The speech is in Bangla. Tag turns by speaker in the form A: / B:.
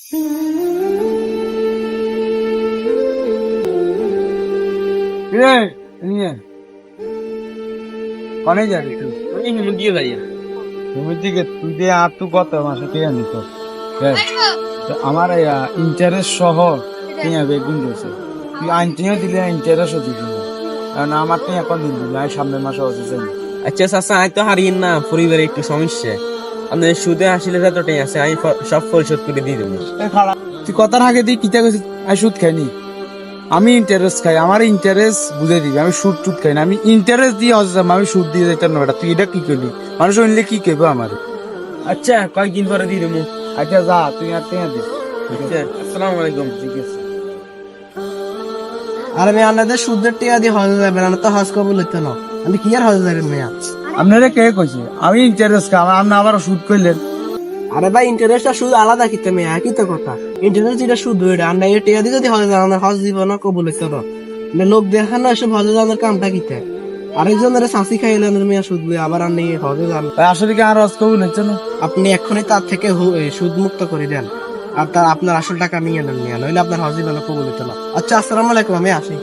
A: কনে যাবি তুই?
B: আমি হিমু দিয়ে যাই।
A: তুমি দিকে তুই দিয়ে আর তুই কত মাসে টিয়া নিত আমার ইন্টারেস্ট সহ টিয়া বেগুন দিয়েছে। তুই আইনটিও দিলে ইন্টারেস্টও দিবি না, কারণ আমার টিয়া এখন দিন দিবি, আমি সামনের মাসে অসুস্থ।
B: আচ্ছা চাচা, আমি তো হারিয়ে না, পরিবারে একটু সমস্যা। আপনি সুদে আসলে যতটাই আছে আমি সব পরিশোধ করে দিয়ে দেবো।
A: তুই কথার আগে দিয়ে কিতা কইছিস আমি সুদ খাইনি? আমি ইন্টারেস্ট খাই, আমার ইন্টারেস্ট বুঝে দিবি। আমি সুদ টুদ খাই না, আমি ইন্টারেস্ট দিয়ে অসুস্থ, আমি সুদ দিয়ে যেতাম না। তুই এটা কি করলি? মানুষ শুনলে কি কইবো আমার?
B: আচ্ছা কয়েকদিন পরে দিয়ে দেবো।
A: আচ্ছা যা, তুই আর টিয়া দিস।
B: আচ্ছা, আসসালামু আলাইকুম।
A: ঠিক আছে।
C: আর আমি আপনাদের সুদের টিয়া দিয়ে হজে যাবেন, আমি তো হজ কবুল হইতো না, আমি কি আর হজে যাবেন মেয়া?
A: আপনারা কে কইছে আমি ইন্টারেস্ট খাই? আপনি আবার সুদ করলেন।
C: আরে ভাই, ইন্টারেস্ট আর সুদ আলাদা কিতে মেয়া, একই তো কথা। ইন্টারেস্ট যেটা সুদ হইটা, আর নাই টিয়া দিয়ে যদি হজে যান, হজ দিব না, কবুল হইতো না। মানে লোক দেখানো এসব হজে যাওয়ার কামটা কিতে? আরেকজনের শাঁসি খাইলেন মেয়া সুদ লই, আবার আর নেই হজে যান।
A: আসলে কি আর কবুল হচ্ছে না?
C: আপনি এক্ষুনি তার থেকে সুদ মুক্ত করে দেন, আর তার আপনার আসল টাকা নিয়ে নেন, নিয়ে নইলে আপনার হজ দিব না, কবুল হইতো না। আচ্ছা, আসসালামু আলাইকুম, আমি আসি।